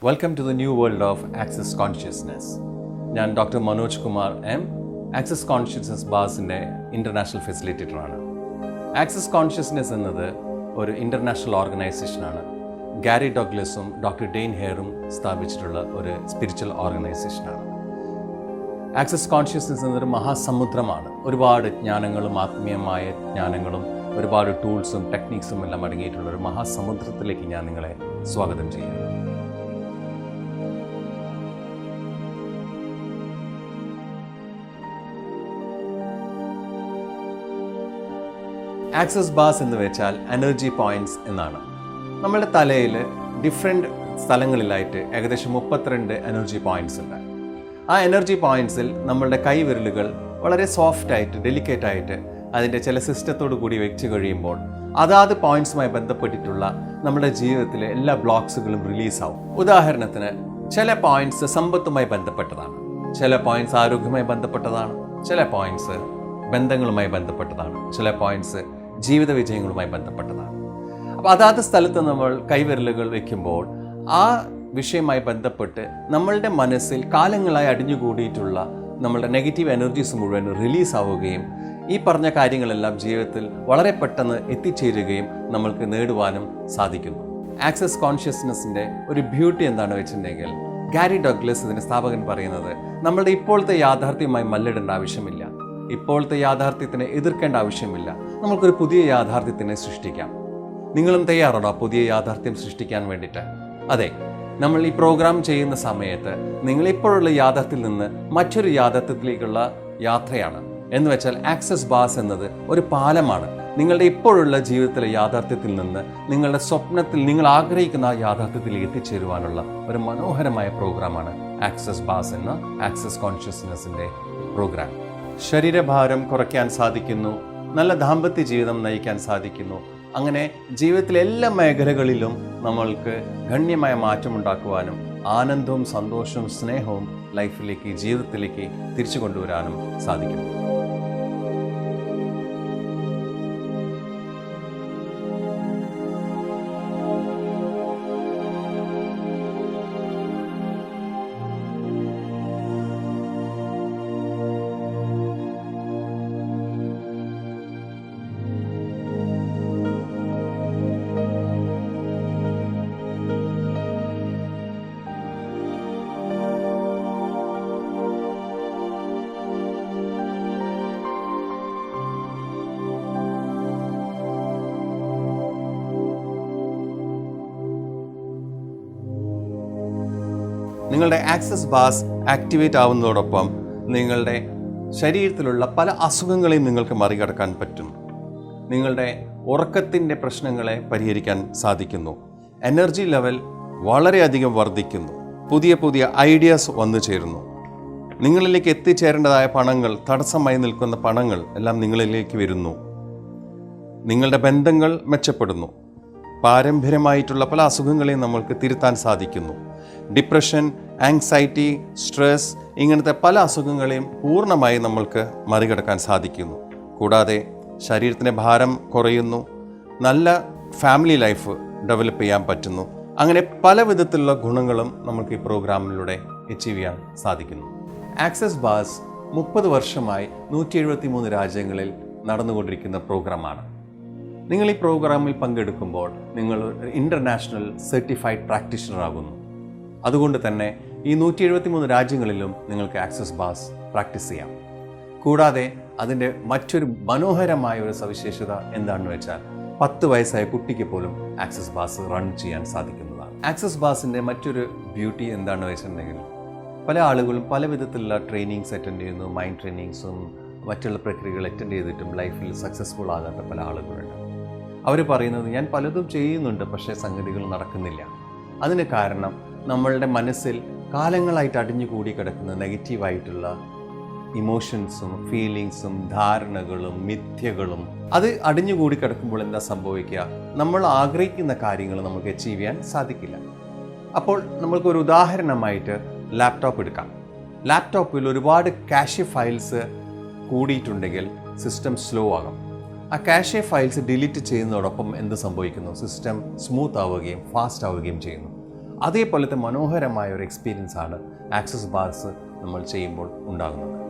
Welcome to the new world of Access Consciousness. ഞാൻ doctor Manoj Kumar M, Access Consciousness ബാസിൻ്റെ international ഫെസിലിറ്റേറ്ററാണ്. Access Consciousness എന്നത് ഒരു ഇൻ്റർനാഷണൽ ഓർഗനൈസേഷനാണ്. ഗാരി ഡഗ്ലസും ഡോക്ടർ ഡെയ്ൻ ഹെയറും സ്ഥാപിച്ചിട്ടുള്ള ഒരു സ്പിരിച്വൽ ഓർഗനൈസേഷനാണ്. ആക്സസ് കോൺഷ്യസ്നസ് എന്നൊരു മഹാസമുദ്രമാണ്. ഒരുപാട് ജ്ഞാനങ്ങളും ആത്മീയമായ ജ്ഞാനങ്ങളും ഒരുപാട് ടൂൾസും ടെക്നിക്സും എല്ലാം അടങ്ങിയിട്ടുള്ള ഒരു മഹാസമുദ്രത്തിലേക്ക് ഞാൻ നിങ്ങളെ സ്വാഗതം ചെയ്യുന്നു. ആക്സസ് ബാസ് എന്ന് വെച്ചാൽ എനർജി പോയിന്റ്സ് എന്നാണ്. നമ്മുടെ തലയിൽ ഡിഫറെൻറ്റ് സ്ഥലങ്ങളിലായിട്ട് ഏകദേശം 32 എനർജി പോയിന്റ്സ് ഉണ്ട്. ആ എനർജി പോയിന്റ്സിൽ നമ്മളുടെ കൈവിരലുകൾ വളരെ സോഫ്റ്റായിട്ട് ഡെലിക്കേറ്റായിട്ട് അതിൻ്റെ ചില സിസ്റ്റത്തോടു കൂടി വെച്ച് കഴിയുമ്പോൾ അതാത് പോയിന്റ്സുമായി ബന്ധപ്പെട്ടിട്ടുള്ള നമ്മുടെ ജീവിതത്തിലെ എല്ലാ ബ്ലോക്സുകളും റിലീസാവും. ഉദാഹരണത്തിന് ചില പോയിന്റ്സ് സമ്പത്തുമായി ബന്ധപ്പെട്ടതാണ്, ചില പോയിന്റ്സ് ആരോഗ്യവുമായി ബന്ധപ്പെട്ടതാണ്, ചില പോയിന്റ്സ് ബന്ധങ്ങളുമായി ബന്ധപ്പെട്ടതാണ്, ചില പോയിന്റ്സ് ജീവിത വിജയങ്ങളുമായി ബന്ധപ്പെട്ടതാണ്. അപ്പോൾ അതാത് സ്ഥലത്ത് നമ്മൾ കൈവിരലുകൾ വയ്ക്കുമ്പോൾ ആ വിഷയവുമായി ബന്ധപ്പെട്ട് നമ്മളുടെ മനസ്സിൽ കാലങ്ങളായി അടിഞ്ഞുകൂടിയിട്ടുള്ള നമ്മളുടെ നെഗറ്റീവ് എനർജീസ് മുഴുവൻ റിലീസ് ആവുകയും ഈ പറഞ്ഞ കാര്യങ്ങളെല്ലാം ജീവിതത്തിൽ വളരെ പെട്ടെന്ന് എത്തിച്ചേരുകയും നമ്മൾക്ക് നേടുവാനും സാധിക്കുന്നു. ആക്സസ് കോൺഷ്യസ്നെസ്സിൻ്റെ ഒരു ബ്യൂട്ടി എന്താണെന്ന് വെച്ചിട്ടുണ്ടെങ്കിൽ, ഗാരി ഡഗ്ലസ് ഇതിൻ്റെ സ്ഥാപകൻ പറയുന്നത്, നമ്മളുടെ ഇപ്പോഴത്തെ യാഥാർത്ഥ്യവുമായി മല്ലിടേണ്ട ആവശ്യമില്ല, ഇപ്പോഴത്തെ യാഥാർത്ഥ്യത്തിനെ എതിർക്കേണ്ട ആവശ്യമില്ല, നമുക്കൊരു പുതിയ യാഥാർത്ഥ്യത്തിനെ സൃഷ്ടിക്കാം. നിങ്ങളും തയ്യാറാണോ പുതിയ യാഥാർത്ഥ്യം സൃഷ്ടിക്കാൻ വേണ്ടിയിട്ട്? അതെ, നമ്മൾ ഈ പ്രോഗ്രാം ചെയ്യുന്ന സമയത്ത് നിങ്ങളിപ്പോഴുള്ള യാഥാർത്ഥ്യത്തിൽ നിന്ന് മറ്റൊരു യാഥാർത്ഥ്യത്തിലേക്കുള്ള യാത്രയാണ്. എന്ന് വെച്ചാൽ ആക്സസ് ബാസ് എന്നത് ഒരു പാലമാണ്. നിങ്ങളുടെ ഇപ്പോഴുള്ള ജീവിതത്തിലെ യാഥാർത്ഥ്യത്തിൽ നിന്ന് നിങ്ങളുടെ സ്വപ്നത്തിൽ നിങ്ങൾ ആഗ്രഹിക്കുന്ന ആ യാഥാർത്ഥ്യത്തിലേക്ക് എത്തിച്ചേരുവാനുള്ള ഒരു മനോഹരമായ പ്രോഗ്രാമാണ് ആക്സസ് ബാസ് എന്ന ആക്സസ് കോൺഷ്യസ്നെസ്സിൻ്റെ പ്രോഗ്രാം. ശരീരഭാരം കുറയ്ക്കാൻ സാധിക്കുന്നു, നല്ല ദാമ്പത്യ ജീവിതം നയിക്കാൻ സാധിക്കുന്നു. അങ്ങനെ ജീവിതത്തിലെ എല്ലാ മേഖലകളിലും നമ്മൾക്ക് ഗണ്യമായ മാറ്റമുണ്ടാക്കുവാനും ആനന്ദവും സന്തോഷവും സ്നേഹവും ലൈഫിലേക്ക്, ജീവിതത്തിലേക്ക് തിരിച്ചു കൊണ്ടുവരാനും സാധിക്കുന്നു. നിങ്ങളുടെ ആക്സസ് ബാസ് ആക്ടിവേറ്റ് ആവുന്നതോടൊപ്പം നിങ്ങളുടെ ശരീരത്തിലുള്ള പല അസുഖങ്ങളെയും നിങ്ങൾക്ക് മറികടക്കാൻ പറ്റും. നിങ്ങളുടെ ഉറക്കത്തിൻ്റെ പ്രശ്നങ്ങളെ പരിഹരിക്കാൻ സാധിക്കുന്നു. എനർജി ലെവൽ വളരെയധികം വർദ്ധിക്കുന്നു. പുതിയ പുതിയ ഐഡിയാസ് വന്നു ചേരുന്നു. നിങ്ങളിലേക്ക് എത്തിച്ചേരേണ്ടതായ പണങ്ങൾ, തടസ്സമായി നിൽക്കുന്ന പണങ്ങൾ എല്ലാം നിങ്ങളിലേക്ക് വരുന്നു. നിങ്ങളുടെ ബന്ധങ്ങൾ മെച്ചപ്പെടുന്നു. പാരമ്പര്യമായിട്ടുള്ള പല അസുഖങ്ങളെയും നമ്മൾക്ക് തിരുത്താൻ സാധിക്കുന്നു. ഡിപ്രഷൻ, ആങ്സൈറ്റി, സ്ട്രെസ്, ഇങ്ങനത്തെ പല അസുഖങ്ങളെയും പൂർണ്ണമായി നമ്മൾക്ക് മറികടക്കാൻ സാധിക്കുന്നു. കൂടാതെ ശരീരത്തിൻ്റെ ഭാരം കുറയുന്നു. നല്ല ഫാമിലി ലൈഫ് ഡെവലപ്പ് ചെയ്യാൻ പറ്റുന്നു. അങ്ങനെ പല വിധത്തിലുള്ള ഗുണങ്ങളും നമുക്ക് ഈ പ്രോഗ്രാമിലൂടെ അച്ചീവ് ചെയ്യാൻ സാധിക്കുന്നു. ആക്സസ് ബാസ് 30 വർഷമായി 173 രാജ്യങ്ങളിൽ നടന്നുകൊണ്ടിരിക്കുന്ന പ്രോഗ്രാമാണ്. നിങ്ങൾ ഈ പ്രോഗ്രാമിൽ പങ്കെടുക്കുമ്പോൾ നിങ്ങൾ ഇൻ്റർനാഷണൽ സർട്ടിഫൈഡ് പ്രാക്ടീഷണർ ആകുന്നു. അതുകൊണ്ട് തന്നെ ഈ 173 രാജ്യങ്ങളിലും നിങ്ങൾക്ക് ആക്സസ് ബാസ് പ്രാക്ടീസ് ചെയ്യാം. കൂടാതെ അതിൻ്റെ മറ്റൊരു മനോഹരമായ ഒരു സവിശേഷത എന്താണെന്ന് വെച്ചാൽ 10 വയസ്സായ കുട്ടിക്ക് പോലും ആക്സസ് ബാസ് റൺ ചെയ്യാൻ സാധിക്കുന്നതാണ്. ആക്സസ് ബാസിൻ്റെ മറ്റൊരു ബ്യൂട്ടി എന്താണെന്ന് വെച്ചിട്ടുണ്ടെങ്കിൽ, പല ആളുകളും പല വിധത്തിലുള്ള ട്രെയിനിങ്സ് അറ്റൻഡ് ചെയ്യുന്നു. മൈൻഡ് ട്രെയിനിങ്സും മറ്റുള്ള പ്രക്രിയകൾ അറ്റൻഡ് ചെയ്തിട്ടും ലൈഫിൽ സക്സസ്ഫുൾ ആകാത്ത പല ആളുകളുണ്ട്. അവർ പറയുന്നത്, ഞാൻ പലതും ചെയ്യുന്നുണ്ട്, പക്ഷേ സംഗതികൾ നടക്കുന്നില്ല. അതിന് കാരണം നമ്മളുടെ മനസ്സിൽ കാലങ്ങളായിട്ട് അടിഞ്ഞുകൂടി കിടക്കുന്ന നെഗറ്റീവായിട്ടുള്ള ഇമോഷൻസും ഫീലിങ്സും ധാരണകളും മിഥ്യകളും അത് അടിഞ്ഞുകൂടി കിടക്കുമ്പോൾ എന്താ സംഭവിക്കുക? നമ്മൾ ആഗ്രഹിക്കുന്ന കാര്യങ്ങൾ നമുക്ക് അച്ചീവ് ചെയ്യാൻ സാധിക്കില്ല. അപ്പോൾ നമ്മൾക്കൊരു ഉദാഹരണമായിട്ട് ലാപ്ടോപ്പ് എടുക്കാം. ലാപ്ടോപ്പിൽ ഒരുപാട് കാഷെ ഫയൽസ് കൂടിയിട്ടുണ്ടെങ്കിൽ സിസ്റ്റം സ്ലോ ആകും. ആ കാഷെ ഫയൽസ് ഡിലീറ്റ് ചെയ്യുന്നതോടൊപ്പം എന്ത് സംഭവിക്കുന്നു? സിസ്റ്റം സ്മൂത്ത് ആവുകയും ഫാസ്റ്റ് ആവുകയും ചെയ്യുന്നു. അതേപോലത്തെ മനോഹരമായ ഒരു എക്സ്പീരിയൻസ് ആണ് ആക്സസ് ബാർസ് നമ്മൾ ചെയ്യുമ്പോൾ ഉണ്ടാകുന്നത്.